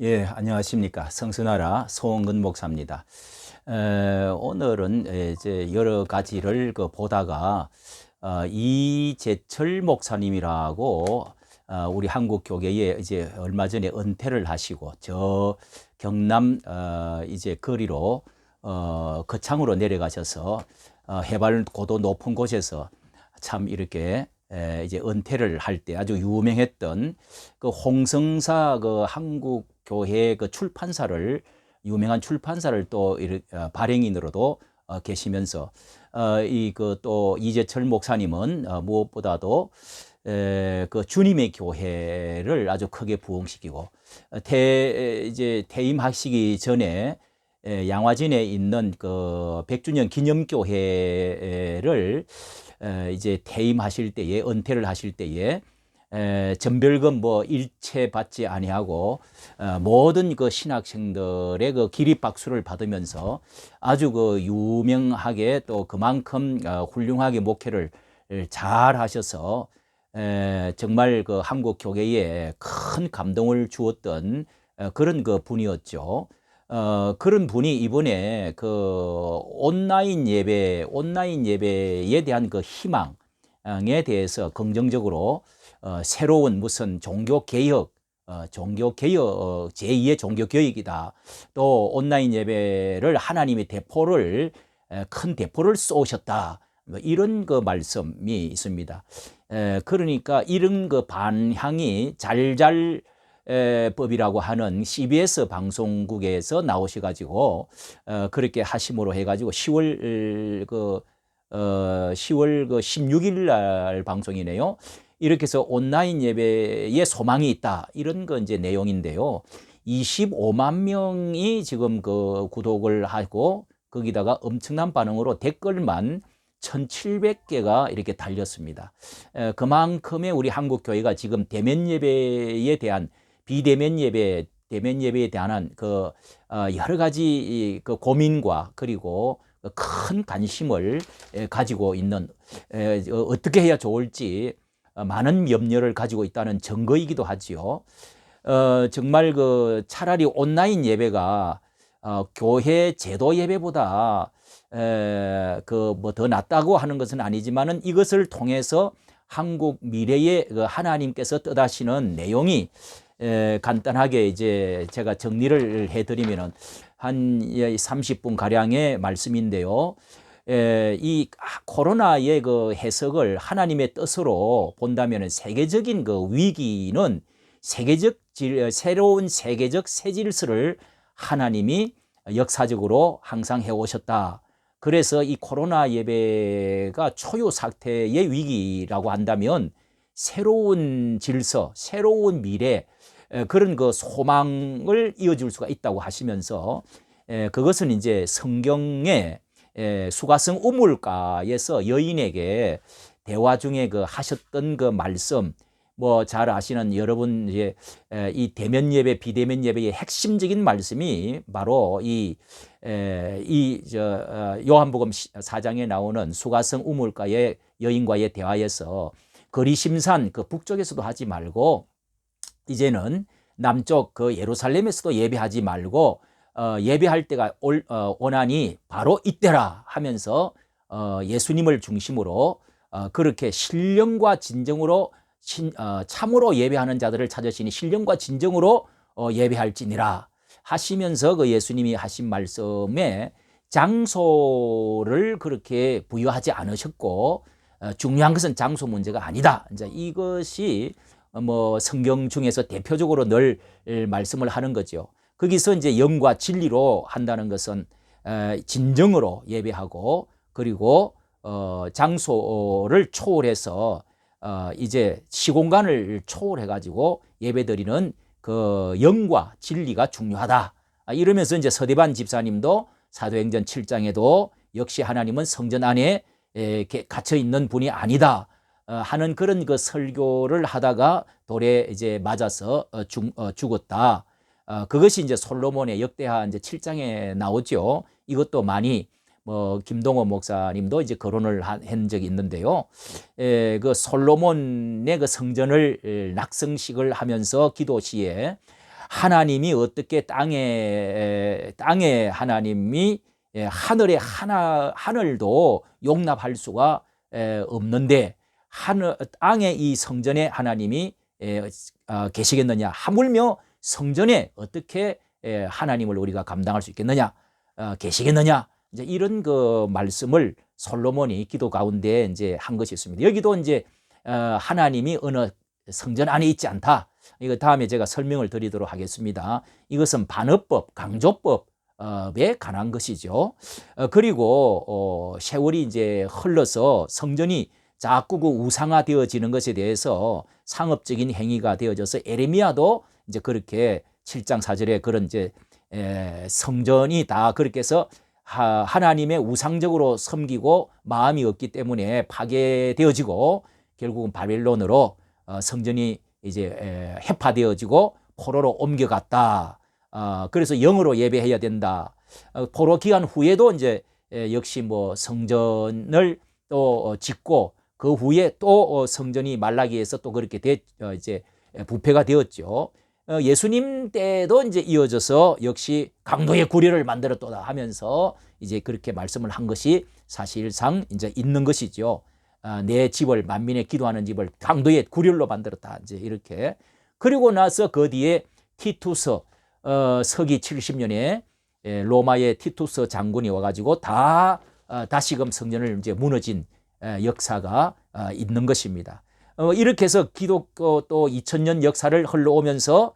예, 안녕하십니까. 성수나라 소원근 목사입니다. 오늘은 이제 여러 가지를 보다가 이재철 목사님이라고 우리 한국 교계에 이제 얼마 전에 은퇴를 하시고 저 경남 이제 거리로 거창으로 내려가셔서 해발 고도 높은 곳에서 참 이렇게 이제 은퇴를 할 때 아주 유명했던 그 홍성사 그 한국 교회 그 출판사를 유명한 출판사를 또 발행인으로도 계시면서 이 그 또 이재철 목사님은 무엇보다도 그 주님의 교회를 아주 크게 부흥시키고 이제 퇴임하시기 전에 양화진에 있는 그 100주년 기념교회를 이제 퇴임하실 때에 은퇴를 하실 때에 전별금 뭐 일체 받지 아니하고 모든 그 신학생들의 그 기립박수를 받으면서 아주 그 유명하게 또 그만큼 훌륭하게 목회를 잘 하셔서 정말 그 한국 교회에 큰 감동을 주었던 그런 그 분이었죠. 그런 분이 이번에 그 온라인 예배에 대한 그 희망에 대해서 긍정적으로 새로운 무슨 종교개혁, 제2의 종교개혁이다. 또 온라인 예배를 하나님의 큰 대포를 쏘셨다. 뭐 이런 그 말씀이 있습니다. 그러니까 이런 그 반향이 법이라고 하는 CBS 방송국에서 나오셔가지고 그렇게 하심으로 해가지고 10월 그 16일 날 방송이네요. 이렇게 해서 온라인 예배에 소망이 있다 이런 거 이제 내용인데요. 25만 명이 지금 그 구독을 하고 거기다가 엄청난 반응으로 댓글만 1,700개가 이렇게 달렸습니다. 그만큼의 우리 한국 교회가 지금 대면 예배에 대한 비대면 예배, 대면 예배에 대한 그 여러 가지 그 고민과 그리고 큰 관심을 가지고 있는 어떻게 해야 좋을지 많은 염려를 가지고 있다는 증거이기도 하지요. 정말 그 차라리 온라인 예배가 교회 제도 예배보다 그 뭐 더 낫다고 하는 것은 아니지만은 이것을 통해서 한국 미래에 그 하나님께서 뜻하시는 내용이 간단하게 이제 제가 정리를 해드리면은 한 30분 가량의 말씀인데요. 이 코로나의 그 해석을 하나님의 뜻으로 본다면은 세계적인 그 위기는 새로운 세계적 새 질서를 하나님이 역사적으로 항상 해오셨다. 그래서 이 코로나 예배가 초유 사태의 위기라고 한다면 새로운 질서, 새로운 미래, 그런 그 소망을 이어줄 수가 있다고 하시면서 그것은 이제 성경의 수가성 우물가에서 여인에게 대화 중에 그 하셨던 그 말씀, 뭐 잘 아시는 여러분 이제 이 대면 예배, 비대면 예배의 핵심적인 말씀이 바로 요한복음 4장에 나오는 수가성 우물가의 여인과의 대화에서 거리심산 그 북쪽에서도 하지 말고 이제는 남쪽 그 예루살렘에서도 예배하지 말고 예배할 때가 오나니 바로 이때라 하면서 예수님을 중심으로 그렇게 신령과 진정으로 참으로 예배하는 자들을 찾으시니 신령과 진정으로 예배할지니라 하시면서 그 예수님이 하신 말씀에 장소를 그렇게 부여하지 않으셨고 중요한 것은 장소 문제가 아니다. 이제 이것이 뭐 성경 중에서 대표적으로 늘 말씀을 하는 거죠. 거기서 이제 영과 진리로 한다는 것은 진정으로 예배하고 그리고 장소를 초월해서 이제 시공간을 초월해 가지고 예배드리는 그 영과 진리가 중요하다. 이러면서 이제 서대반 집사님도 사도행전 7장에도 역시 하나님은 성전 안에 갇혀 있는 분이 아니다 하는 그런 그 설교를 하다가 돌에 이제 맞아서 죽었다. 그것이 이제 솔로몬의 역대하 이제 7장에 나오죠. 이것도 많이 뭐 김동호 목사님도 이제 거론을 한 적이 있는데요. 그 솔로몬의 그 성전을 낙성식을 하면서 기도 시에 하나님이 어떻게 땅의 하나님이 하늘의 하늘도 용납할 수가 없는데 땅의 이 성전에 하나님이 계시겠느냐? 하물며 성전에 어떻게 하나님을 우리가 감당할 수 있겠느냐? 계시겠느냐? 이제 이런 그 말씀을 솔로몬이 기도 가운데 이제 한 것이 있습니다. 여기도 이제 하나님이 어느 성전 안에 있지 않다. 이거 다음에 제가 설명을 드리도록 하겠습니다. 이것은 반어법, 강조법에 관한 것이죠. 그리고 세월이 이제 흘러서 성전이 자꾸 그 우상화되어지는 것에 대해서 상업적인 행위가 되어져서 에레미야도 이제 그렇게 7장 4절에 그런 이제 성전이 다 그렇게 해서 하나님의 우상적으로 섬기고 마음이 없기 때문에 파괴되어지고 결국은 바벨론으로 성전이 이제 해파되어지고 포로로 옮겨갔다. 그래서 영으로 예배해야 된다. 포로 기간 후에도 이제 역시 뭐 성전을 또 짓고 그 후에 또 성전이 말라기에서 또 그렇게 이제 부패가 되었죠. 예수님 때도 이제 이어져서 역시 강도의 구례를 만들었도다 하면서 이제 그렇게 말씀을 한 것이 사실상 이제 있는 것이죠. 내 집을 만민의 기도하는 집을 강도의 구렬로 만들었다. 이제 이렇게. 그리고 나서 그 뒤에 티투스 서기 70년에 로마의 티투스 장군이 와가지고 다시금 성전을 이제 무너진 역사가 있는 것입니다. 이렇게 해서 기독교 또 2000년 역사를 흘러오면서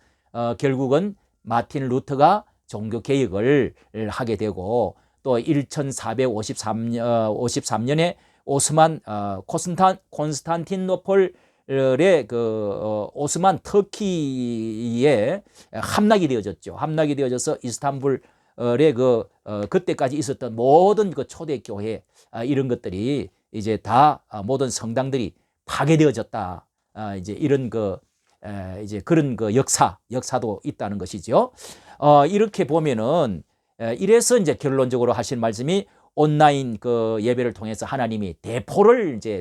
결국은 마틴 루터가 종교 개혁을 하게 되고 또 1453년에 오스만 콘스탄티노폴의 그 오스만 터키에 함락이 되어졌죠. 함락이 되어져서 이스탄불의 그때까지 있었던 모든 그 초대 교회 이런 것들이 이제 다 모든 성당들이 파괴되어졌다. 이제 이런 이제 그런 역사도 있다는 것이죠. 이렇게 보면은 이래서 이제 결론적으로 하신 말씀이 온라인 그 예배를 통해서 하나님이 대포를 이제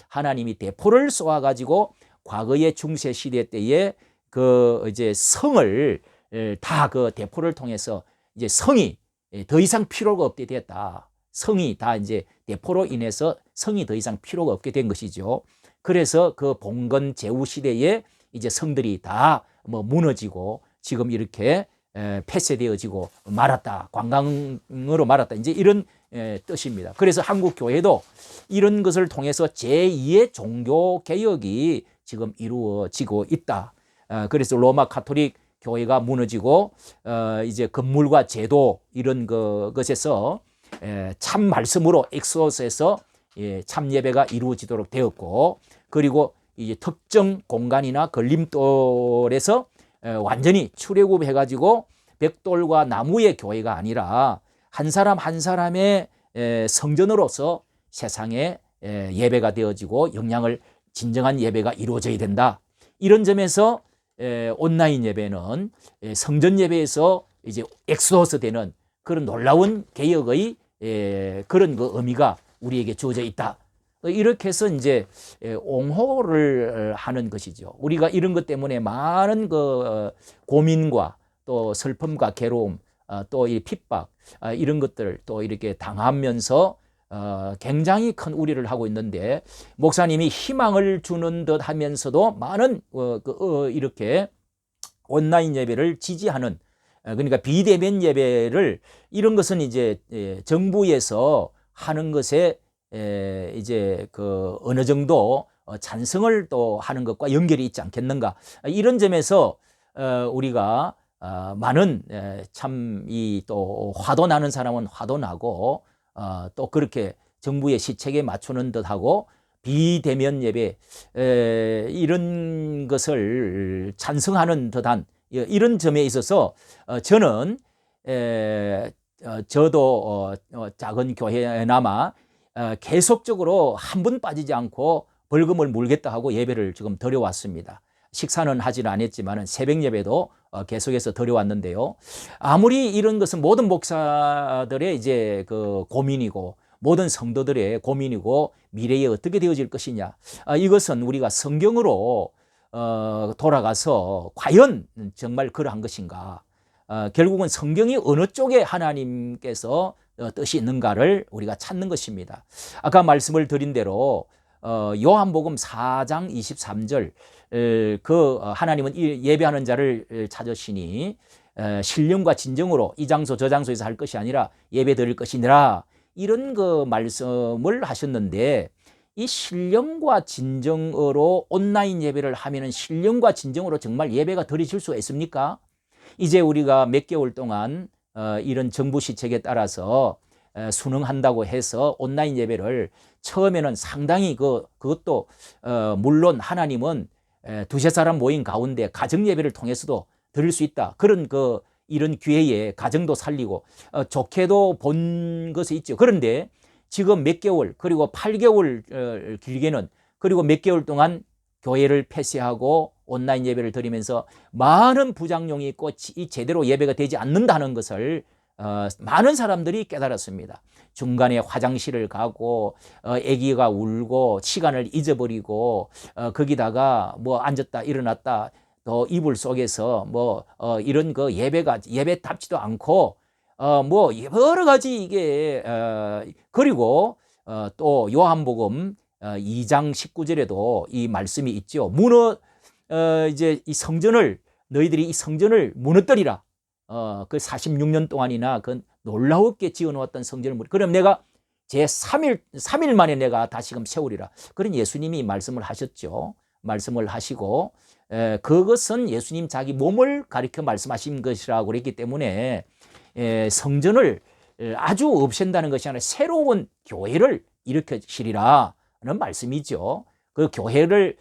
하나님이 대포를 쏘아가지고 과거의 중세 시대 때에 그 이제 성을 다 그 대포를 통해서 이제 성이 더 이상 필요가 없게 됐다. 성이 다 이제 대포로 인해서 성이 더 이상 필요가 없게 된 것이죠. 그래서 그 봉건 제후 시대에 이제 성들이 다 뭐 무너지고 지금 이렇게 폐쇄되어지고 말았다. 관광으로 말았다. 이제 이런 뜻입니다. 그래서 한국 교회도 이런 것을 통해서 제2의 종교 개혁이 지금 이루어지고 있다. 그래서 로마 카톨릭 교회가 무너지고 이제 건물과 제도 이런 것에서 참 말씀으로 엑소스에서 참 예배가 이루어지도록 되었고, 그리고 이제 특정 공간이나 걸림돌에서 완전히 출애굽해가지고 벽돌과 나무의 교회가 아니라 한 사람 한 사람의 성전으로서 세상에 예배가 되어지고 진정한 예배가 이루어져야 된다. 이런 점에서 온라인 예배는 성전 예배에서 이제 엑소스 되는 그런 놀라운 개혁의 그런 그 의미가 우리에게 주어져 있다. 이렇게 해서 이제 옹호를 하는 것이죠. 우리가 이런 것 때문에 많은 그 고민과 또 슬픔과 괴로움, 또 이 핍박 이런 것들을 또 이렇게 당하면서 굉장히 큰 우려를 하고 있는데, 목사님이 희망을 주는 듯 하면서도 많은 이렇게 온라인 예배를 지지하는, 그러니까 비대면 예배를, 이런 것은 이제 정부에서 하는 것에 이제 그 어느 정도 찬성을 또 하는 것과 연결이 있지 않겠는가, 이런 점에서 우리가 많은 참 이 또 화도 나는 사람은 화도 나고 또 그렇게 정부의 시책에 맞추는 듯하고 비대면 예배 이런 것을 찬성하는 듯한 이런 점에 있어서 저는 저도 작은 교회나마 계속적으로 한 번 빠지지 않고 벌금을 물겠다 하고 예배를 지금 드려왔습니다. 식사는 하지 않았지만 새벽 예배도 계속해서 드려왔는데요. 아무리 이런 것은 모든 목사들의 이제 그 고민이고 모든 성도들의 고민이고 미래에 어떻게 되어질 것이냐, 이것은 우리가 성경으로 돌아가서 과연 정말 그러한 것인가? 결국은 성경이 어느 쪽에 하나님께서 뜻이 있는가를 우리가 찾는 것입니다. 아까 말씀을 드린 대로 요한복음 4장 23절 하나님은 예배하는 자를 찾으시니 신령과 진정으로 이 장소 저 장소에서 할 것이 아니라 예배 드릴 것이니라, 이런 그 말씀을 하셨는데, 이 신령과 진정으로 온라인 예배를 하면은 신령과 진정으로 정말 예배가 드려질 수가 있습니까? 이제 우리가 몇 개월 동안 이런 정부 시책에 따라서 순응한다고 해서 온라인 예배를 처음에는 상당히 그것도 물론 하나님은 두세 사람 모인 가운데 가정 예배를 통해서도 드릴 수 있다, 그런 이런 기회에 가정도 살리고 좋게도 본 것이 있죠. 그런데 지금 몇 개월, 그리고 8개월 길게는, 그리고 몇 개월 동안 교회를 폐쇄하고 온라인 예배를 드리면서 많은 부작용이 있고 이 제대로 예배가 되지 않는다는 것을 많은 사람들이 깨달았습니다. 중간에 화장실을 가고 아기가 울고 시간을 잊어버리고 거기다가 뭐 앉았다 일어났다 또 이불 속에서 이런 예배답지도 않고 뭐 여러 가지 이게 그리고 또 요한복음 2장 19절에도 이 말씀이 있죠. 이제 이 성전을, 너희들이 이 성전을 무너뜨리라. 그 46년 동안이나 그 놀라웠게 지어놓았던 성전을 그럼 내가 제 3일 만에 내가 다시금 세우리라. 그런 예수님이 말씀을 하셨죠. 말씀을 하시고 그것은 예수님 자기 몸을 가리켜 말씀하신 것이라고 그랬기 때문에 성전을 아주 없앤다는 것이 아니라 새로운 교회를 일으키시리라는 말씀이죠. 그 교회를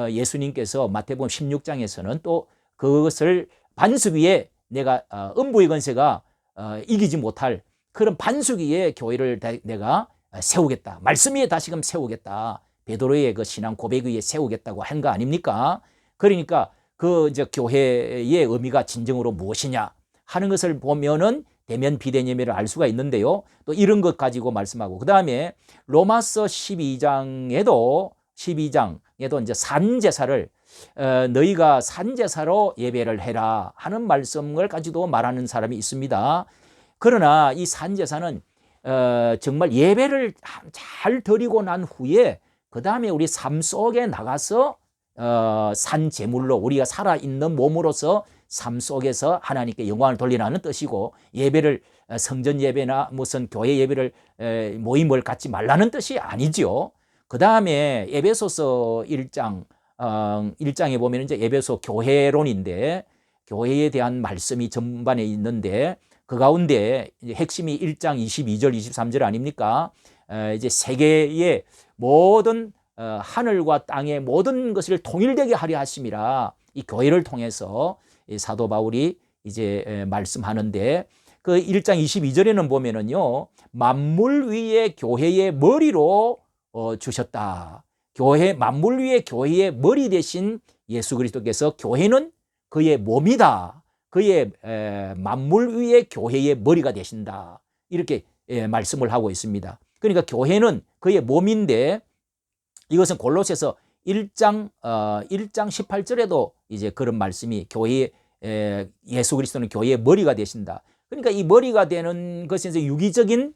예수님께서 마태복음 16장에서는 또 그것을 반석 위에 내가 음부의 권세가 이기지 못할 그런 반석 위에 교회를 내가 세우겠다. 말씀 위에 다시금 세우겠다. 베드로의 그 신앙 고백 위에 세우겠다고 한 거 아닙니까? 그러니까 이제 교회의 의미가 진정으로 무엇이냐 하는 것을 보면은 대면 비대면 예배를 알 수가 있는데요. 또 이런 것 가지고 말씀하고, 그 다음에 로마서 12장에도 이제 산제사를 너희가 산제사로 예배를 해라 하는 말씀을 가지고 말하는 사람이 있습니다. 그러나 이 산제사는 정말 예배를 잘 드리고 난 후에 그 다음에 우리 삶 속에 나가서 산 제물로 우리가 살아있는 몸으로서 삶 속에서 하나님께 영광을 돌리라는 뜻이고, 예배를 성전 예배나 무슨 교회 예배를 모임을 갖지 말라는 뜻이 아니죠. 그 다음에 에베소서 1장에 보면 이제 에베소 교회론인데 교회에 대한 말씀이 전반에 있는데 그 가운데 핵심이 1장 22절 23절 아닙니까? 이제 세계의 모든 하늘과 땅의 모든 것을 통일되게 하려 하심이라, 이 교회를 통해서 사도 바울이 이제 말씀하는데 그 1장 22절에는 보면은요, 만물 위에 교회의 머리로 주셨다. 만물 위에 교회의 머리 대신 예수 그리스도께서 교회는 그의 몸이다. 그의 만물 위에 교회의 머리가 되신다. 이렇게 말씀을 하고 있습니다. 그러니까 교회는 그의 몸인데, 이것은 골로새서 1장 18절에도 이제 그런 말씀이 예수 그리스도는 교회의 머리가 되신다. 그러니까 이 머리가 되는 것은 유기적인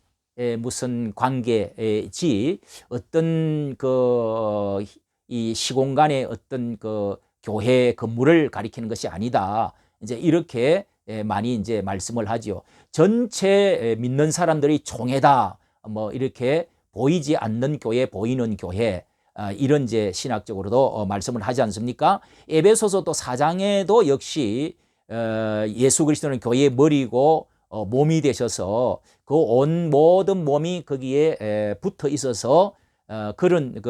무슨 관계지 어떤 이 시공간의 어떤 교회 건물을 가리키는 것이 아니다. 이제 이렇게 많이 이제 말씀을 하죠. 전체 믿는 사람들이 총회다. 뭐 이렇게 보이지 않는 교회, 보이는 교회, 이런 이제 신학적으로도 말씀을 하지 않습니까? 에베소서 또 4장에도 역시 예수 그리스도는 교회의 머리고 몸이 되셔서 그 온 모든 몸이 거기에 붙어 있어서 그런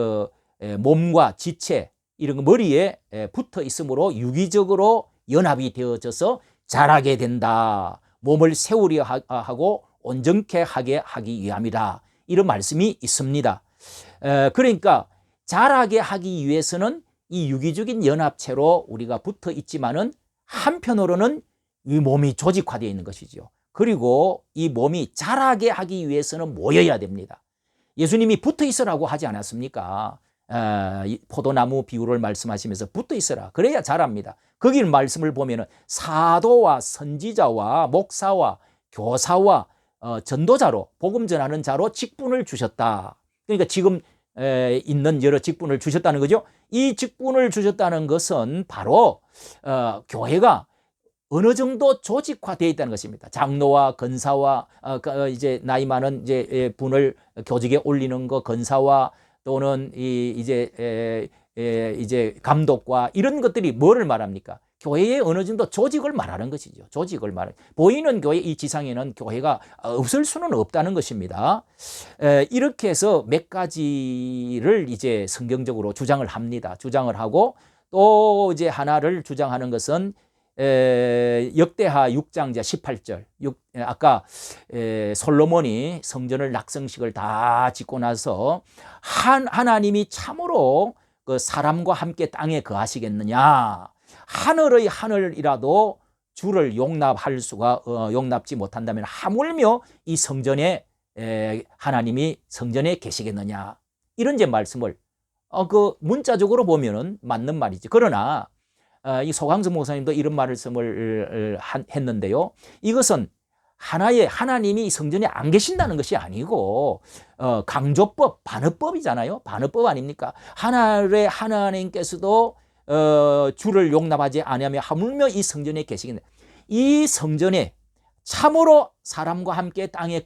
몸과 지체 이런 거 머리에 붙어 있으므로 유기적으로 연합이 되어져서 자라게 된다. 몸을 세우려 하고 온전케 하게 하기 위함이다. 이런 말씀이 있습니다. 그러니까 자라게 하기 위해서는 이 유기적인 연합체로 우리가 붙어 있지만은 한편으로는 이 몸이 조직화되어 있는 것이죠. 그리고 이 몸이 자라게 하기 위해서는 모여야 됩니다. 예수님이 붙어 있으라고 하지 않았습니까? 이 포도나무 비유를 말씀하시면서 붙어 있어라. 그래야 자랍니다. 거기 말씀을 보면은 사도와 선지자와 목사와 교사와 전도자로 복음 전하는 자로 직분을 주셨다. 그러니까 지금 있는 여러 직분을 주셨다는 거죠. 이 직분을 주셨다는 것은 바로 교회가 어느 정도 조직화되어 있다는 것입니다. 장로와 건사와 이제 나이 많은 이제 분을 교직에 올리는 거, 건사와 또는 이제 감독과 이런 것들이 뭐를 말합니까? 교회의 어느 정도 조직을 말하는 것이죠. 조직을 말해. 보이는 교회 이 지상에는 교회가 없을 수는 없다는 것입니다. 이렇게 해서 몇 가지를 이제 성경적으로 주장을 합니다. 주장을 하고 또 이제 하나를 주장하는 것은 역대하 6장 18절 아까 솔로몬이 성전을 낙성식을 다 짓고 나서 하나님이 참으로 그 사람과 함께 땅에 거하시겠느냐, 하늘의 하늘이라도 주를 용납지 못한다면 하물며 이 성전에 하나님이 성전에 계시겠느냐, 이런 제 말씀을 그 문자적으로 보면은 맞는 말이지. 그러나 이 소강수 목사님도 이런 말씀을 했는데요. 이것은 하나님이 성전에 안 계신다는 것이 아니고 강조법, 반어법이잖아요. 반어법 아닙니까? 하나님께서도 주를 용납하지 아니하며 하물며 이 성전에 계시겠네. 이 성전에 참으로 사람과 함께 땅에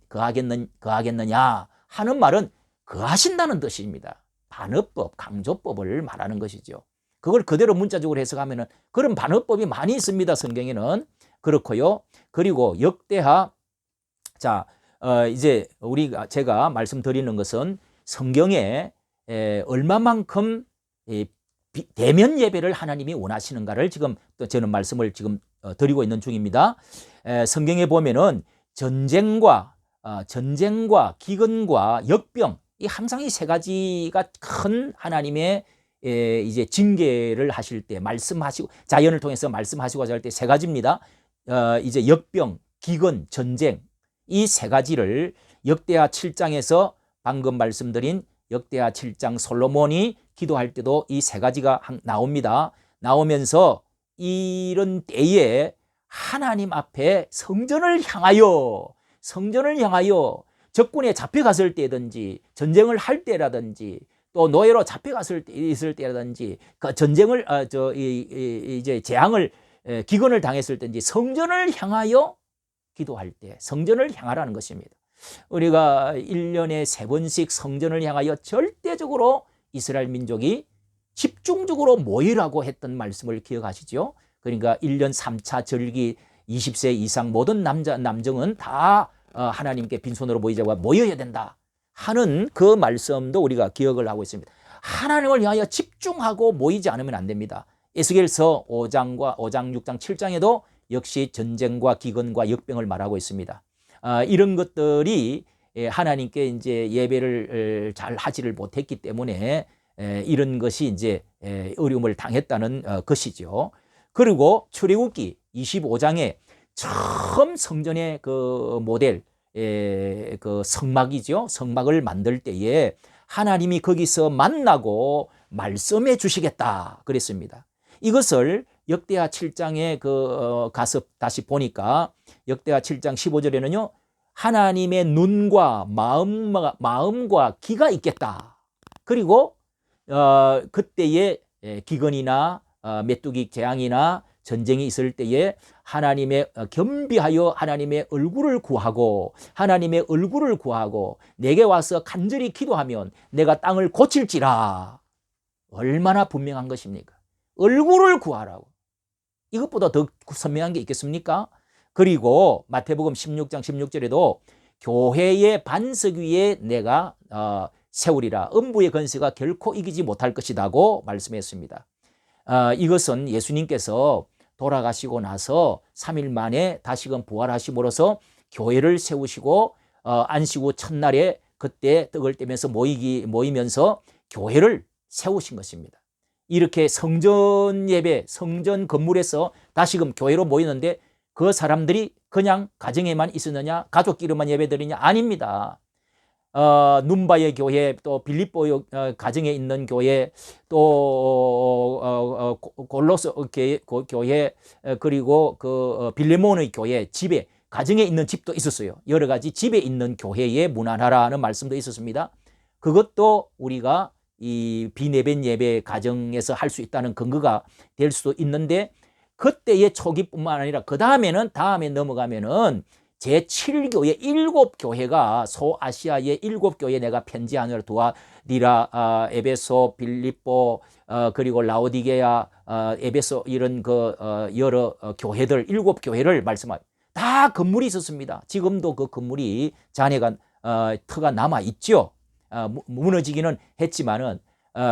거하겠느냐 하는 말은 거하신다는 뜻입니다. 반어법, 강조법을 말하는 것이죠. 그걸 그대로 문자적으로 해석하면은 그런 반어법이 많이 있습니다. 성경에는. 그렇고요. 그리고 역대하, 이제 제가 말씀드리는 것은 성경에 얼마만큼 대면 예배를 하나님이 원하시는가를 지금 또 저는 말씀을 지금 드리고 있는 중입니다. 성경에 보면은 전쟁과 기근과 역병, 이 항상 이 세 가지가 큰 하나님의 이제 징계를 하실 때 말씀하시고, 자연을 통해서 말씀하시고자 할 때 세 가지입니다. 이제 역병, 기근, 전쟁, 이 세 가지를 역대하 7장에서 방금 말씀드린 역대하 7장 솔로몬이 기도할 때도 이 세 가지가 나옵니다. 나오면서 이런 때에 하나님 앞에 성전을 향하여 적군에 잡혀갔을 때든지 전쟁을 할 때라든지 또 노예로 있을 때라든지 그 전쟁을 이제 재앙을 기근을 당했을 때든지 성전을 향하여 기도할 때 성전을 향하라는 것입니다. 우리가 1년에 3번씩 성전을 향하여 절대적으로 이스라엘 민족이 집중적으로 모이라고 했던 말씀을 기억하시죠? 그러니까 1년 3차 절기 20세 이상 모든 남정은 다 하나님께 빈손으로 모여야 된다 하는 그 말씀도 우리가 기억을 하고 있습니다. 하나님을 향하여 집중하고 모이지 않으면 안 됩니다. 에스겔서 5장, 6장, 7장에도 역시 전쟁과 기근과 역병을 말하고 있습니다. 이런 것들이 하나님께 이제 예배를 잘 하지를 못했기 때문에 이런 것이 이제 어려움을 당했다는 것이죠. 그리고 출애굽기 25장에 처음 성전의 그 모델, 그 성막이죠. 성막을 만들 때에 하나님이 거기서 만나고 말씀해 주시겠다 그랬습니다. 이것을 역대하 7장에 가서 다시 보니까 역대하 7장 15절에는요. 하나님의 눈과 마음과 귀가 있겠다. 그리고 그때에 기근이나 메뚜기 재앙이나 전쟁이 있을 때에 하나님의 겸비하여 하나님의 얼굴을 구하고 내게 와서 간절히 기도하면 내가 땅을 고칠지라. 얼마나 분명한 것입니까? 얼굴을 구하라고. 이것보다 더 선명한 게 있겠습니까? 그리고 마태복음 16장 16절에도 교회의 반석 위에 내가 세우리라. 음부의 권세가 결코 이기지 못할 것이라고 말씀했습니다. 이것은 예수님께서 돌아가시고 나서 3일 만에 다시금 부활하심으로써 교회를 세우시고 안식 후 첫날에 그때 떡을 떼면서 모이면서 교회를 세우신 것입니다. 이렇게 성전 예배, 성전 건물에서 다시금 교회로 모이는데 그 사람들이 그냥 가정에만 있었느냐, 가족끼리만 예배드리냐? 아닙니다. num바의 교회, 또 빌립보 가정에 있는 교회, 또 골로스 교회, 그리고 그 빌레몬의 교회 집에 가정에 있는 집도 있었어요. 여러 가지 집에 있는 교회에 문안하라는 말씀도 있었습니다. 그것도 우리가 이 비내변 예배 가정에서 할 수 있다는 근거가 될 수도 있는데, 그때의 초기뿐만 아니라 그 다음에는 다음에 넘어가면은 제7교회 7교회가 소아시아의 7교회 내가 편지하느라 도와리라, 에베소, 빌립보, 그리고 라오디게아, 에베소 이런 여러 교회들 7교회를 말씀합니다. 다 건물이 있었습니다. 지금도 그 건물이 잔해가 터가 남아 있죠. 무너지기는 했지만은,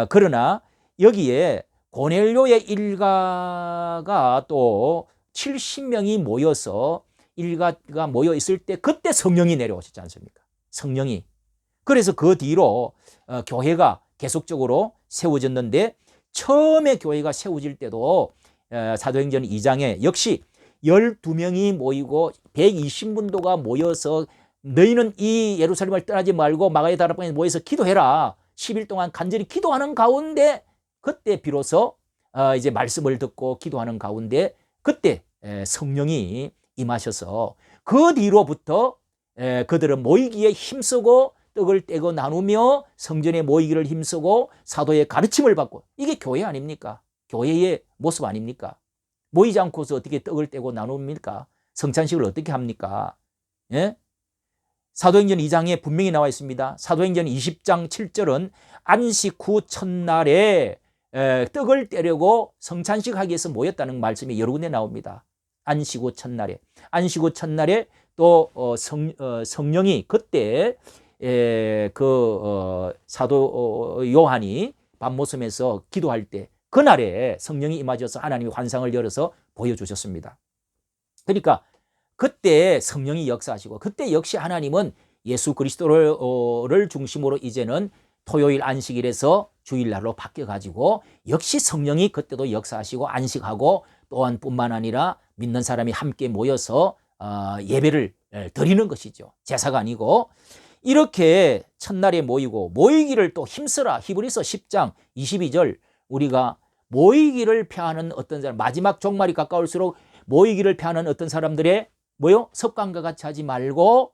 그러나 여기에 고넬료의 일가가 또 70명이 모여서 일가가 모여 있을 때 그때 성령이 내려오셨지 않습니까? 성령이. 그래서 그 뒤로 교회가 계속적으로 세워졌는데, 처음에 교회가 세워질 때도 사도행전 2장에 역시 12명이 모이고 120문도가 모여서 너희는 이 예루살렘을 떠나지 말고 마가의 다락방에 모여서 기도해라. 10일 동안 간절히 기도하는 가운데, 그때 비로소 이제 말씀을 듣고 기도하는 가운데 그때 성령이 임하셔서, 그 뒤로부터 그들은 모이기에 힘쓰고 떡을 떼고 나누며 성전에 모이기를 힘쓰고 사도의 가르침을 받고, 이게 교회 아닙니까? 교회의 모습 아닙니까? 모이지 않고서 어떻게 떡을 떼고 나눕니까? 성찬식을 어떻게 합니까? 예? 사도행전 2장에 분명히 나와 있습니다. 사도행전 20장 7절은 안식 후 첫날에 떡을 떼려고 성찬식 하기 위해서 모였다는 말씀이 여러 군데 나옵니다. 안식 후 첫날에. 안식 후 첫날에 또 성령이 그때 사도 요한이 밤모섬에서 기도할 때 그날에 성령이 임하셔서 하나님이 환상을 열어서 보여주셨습니다. 그러니까 그때 성령이 역사하시고, 그때 역시 하나님은 예수 그리스도를 중심으로 이제는 토요일 안식일에서 주일날로 바뀌어가지고 역시 성령이 그때도 역사하시고 안식하고, 또한 뿐만 아니라 믿는 사람이 함께 모여서 예배를 드리는 것이죠. 제사가 아니고. 이렇게 첫날에 모이기를 또 힘쓰라. 히브리서 10장 22절, 우리가 모이기를 펴하는 어떤 사람, 마지막 종말이 가까울수록 모이기를 펴하는 어떤 사람들의 습관과 같이 하지 말고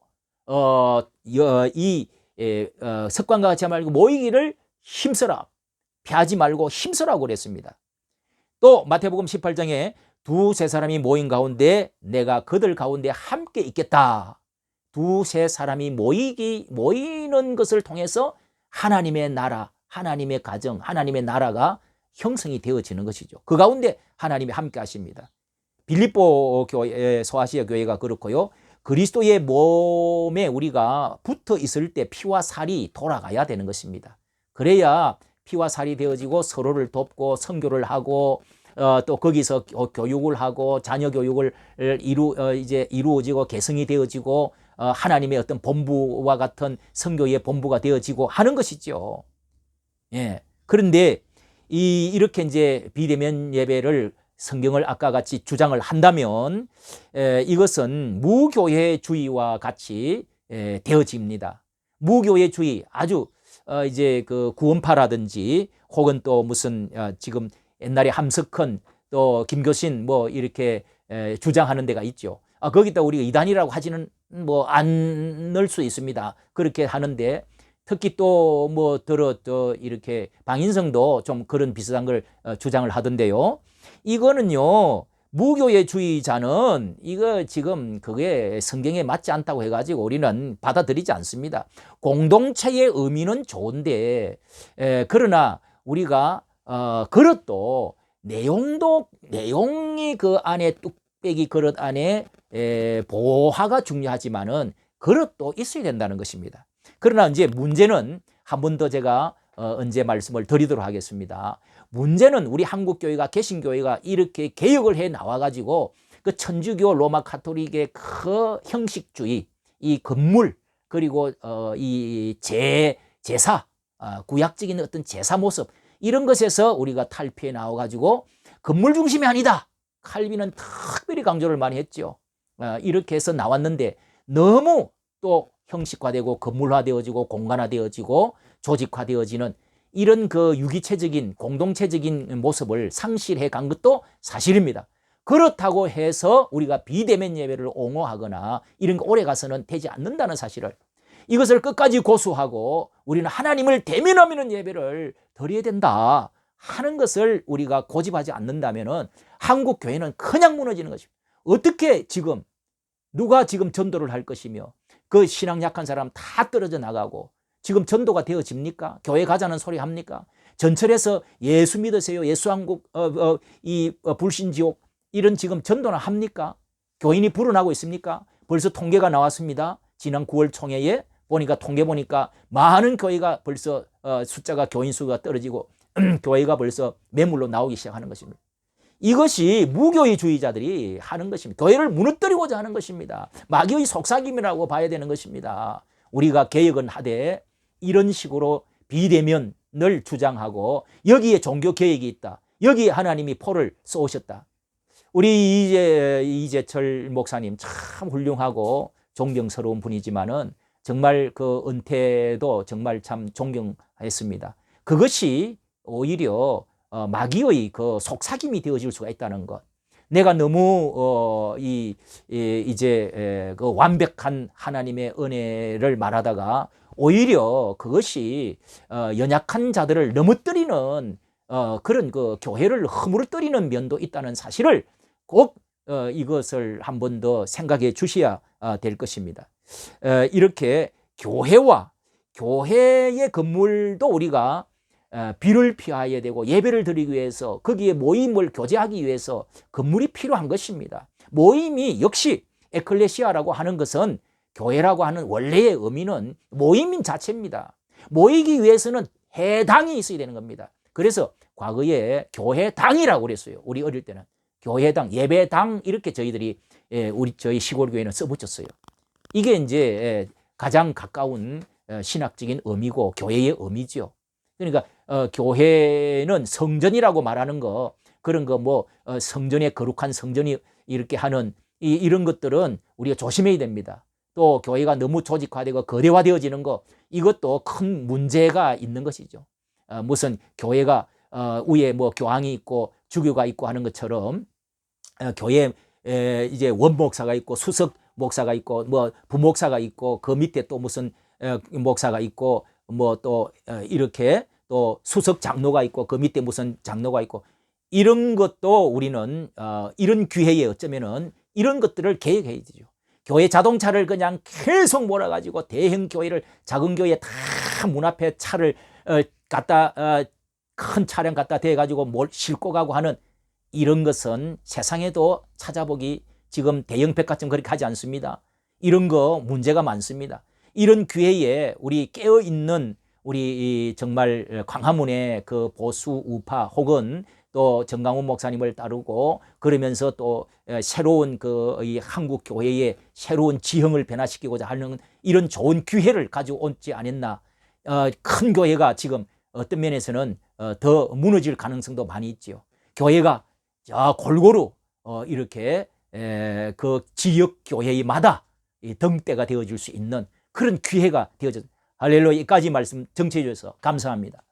습관과 같이 하지 말고 모이기를 힘쓰라. 펴하지 말고 힘쓰라고 그랬습니다. 또 마태복음 18장에 두세 사람이 모인 가운데 내가 그들 가운데 함께 있겠다. 두세 사람이 모이는 것을 통해서 하나님의 나라, 하나님의 가정, 하나님의 나라가 형성이 되어지는 것이죠. 그 가운데 하나님이 함께 하십니다. 빌립보 교회, 소아시아 교회가 그렇고요. 그리스도의 몸에 우리가 붙어 있을 때 피와 살이 돌아가야 되는 것입니다. 그래야 피와 살이 되어지고 서로를 돕고 선교를 하고, 또 거기서 교육을 하고 자녀 교육을 이루어지고 개성이 되어지고, 하나님의 어떤 본부와 같은 선교의 본부가 되어지고 하는 것이죠. 예. 그런데 이렇게 이제 비대면 예배를 성경을 아까 같이 주장을 한다면 이것은 무교회주의와 같이 되어집니다. 무교회주의, 아주 이제 그 구원파라든지 혹은 또 무슨 지금 옛날에 함석헌 또 김교신 뭐 이렇게 주장하는 데가 있죠. 거기다 우리가 이단이라고 하지는 뭐 않을 수 있습니다. 그렇게 하는데, 특히 또 뭐 이렇게 방인성도 좀 그런 비슷한 걸 주장을 하던데요. 이거는요, 무교회주의자는 이거 지금 그게 성경에 맞지 않다고 해가지고 우리는 받아들이지 않습니다. 공동체의 의미는 좋은데, 그러나 우리가 그릇도 내용이 그 안에 뚝배기 그릇 안에 보화가 중요하지만은 그릇도 있어야 된다는 것입니다. 그러나 이제 문제는 한 번 더 제가 언제 말씀을 드리도록 하겠습니다. 문제는 우리 한국교회가, 개신교회가 이렇게 개혁을 해 나와가지고 그 천주교 로마 카톨릭의 그 형식주의, 이 건물, 그리고 이 제사, 구약적인 어떤 제사 모습, 이런 것에서 우리가 탈피해 나와가지고 건물 중심이 아니다. 칼빈은 특별히 강조를 많이 했죠. 이렇게 해서 나왔는데 너무 또 형식화되고 건물화되어지고 공간화되어지고 조직화되어지는 이런 그 유기체적인 공동체적인 모습을 상실해 간 것도 사실입니다. 그렇다고 해서 우리가 비대면 예배를 옹호하거나 이런 거 오래 가서는 되지 않는다는 사실을, 이것을 끝까지 고수하고 우리는 하나님을 대면하는 예배를 드려야 된다 하는 것을 우리가 고집하지 않는다면 한국 교회는 그냥 무너지는 것입니다. 어떻게 지금 누가 지금 전도를 할 것이며 그 신앙 약한 사람 다 떨어져 나가고 지금 전도가 되어집니까? 교회 가자는 소리 합니까? 전철에서 예수 믿으세요, 예수 한국 불신지옥 이런 지금 전도는 합니까? 교인이 불어나고 있습니까? 벌써 통계가 나왔습니다. 지난 9월 총회에 보니까 통계 보니까 많은 교회가 벌써 숫자가 교인 수가 떨어지고 교회가 벌써 매물로 나오기 시작하는 것입니다. 이것이 무교의주의자들이 하는 것입니다. 교회를 무너뜨리고자 하는 것입니다. 마귀의 속삭임이라고 봐야 되는 것입니다. 우리가 개혁은 하되 이런 식으로 비대면을 주장하고 여기에 종교 개혁이 있다, 여기에 하나님이 포를 쏘셨다. 우리 이재철 목사님 참 훌륭하고 존경스러운 분이지만은 정말 그 은퇴도 정말 참 존경했습니다. 그것이 오히려 마귀의 그 속삭임이 되어질 수가 있다는 것. 내가 너무 이제 그 완벽한 하나님의 은혜를 말하다가 오히려 그것이 연약한 자들을 넘어뜨리는 그런 그 교회를 허물어뜨리는 면도 있다는 사실을 꼭 이것을 한 번 더 생각해 주셔야 될 것입니다. 이렇게 교회와 교회의 건물도 우리가 비를 피하여야 되고 예배를 드리기 위해서 거기에 모임을 교제하기 위해서 건물이 필요한 것입니다. 모임이 역시 에클레시아라고 하는 것은 교회라고 하는 원래의 의미는 모임인 자체입니다. 모이기 위해서는 회당이 있어야 되는 겁니다. 그래서 과거에 교회당이라고 그랬어요. 우리 어릴 때는 교회당, 예배당 이렇게 저희들이 저희 시골 교회는 써붙였어요. 이게 이제 가장 가까운 신학적인 의미고 교회의 의미죠. 그러니까 교회는 성전이라고 말하는 거, 그런 거 뭐 성전에 거룩한 성전이 이렇게 하는 이런 것들은 우리가 조심해야 됩니다. 또 교회가 너무 조직화되고 거대화되어지는 거, 이것도 큰 문제가 있는 것이죠. 무슨 교회가 위에 뭐 교황이 있고 주교가 있고 하는 것처럼 교회 이제 원목사가 있고 수석 목사가 있고 뭐 부목사가 있고 그 밑에 또 무슨 목사가 있고 뭐 또 이렇게 또 수석 장로가 있고 그 밑에 무슨 장로가 있고, 이런 것도 우리는 이런 기회에 어쩌면은 이런 것들을 개혁해야 되죠. 교회 자동차를 그냥 계속 몰아가지고 대형 교회를 작은 교회에 다 문 앞에 차를 갖다 큰 차량 갖다 대가지고 싣고 가고 하는 이런 것은 세상에도 찾아보기 지금 대형 백화점 그렇게 하지 않습니다. 이런 거 문제가 많습니다. 이런 기회에 우리 깨어있는 우리 정말 광화문의 그 보수 우파 혹은 또 정강훈 목사님을 따르고 그러면서 또 새로운 이 한국 교회의 새로운 지형을 변화시키고자 하는 이런 좋은 기회를 가지고 오지 않았나. 큰 교회가 지금 어떤 면에서는 더 무너질 가능성도 많이 있죠. 교회가 골고루 이렇게 그 지역 교회마다 등대가 되어줄 수 있는 그런 기회가 되어졌습니다. 할렐루야. 여기까지 말씀 정치해 주셔서 감사합니다.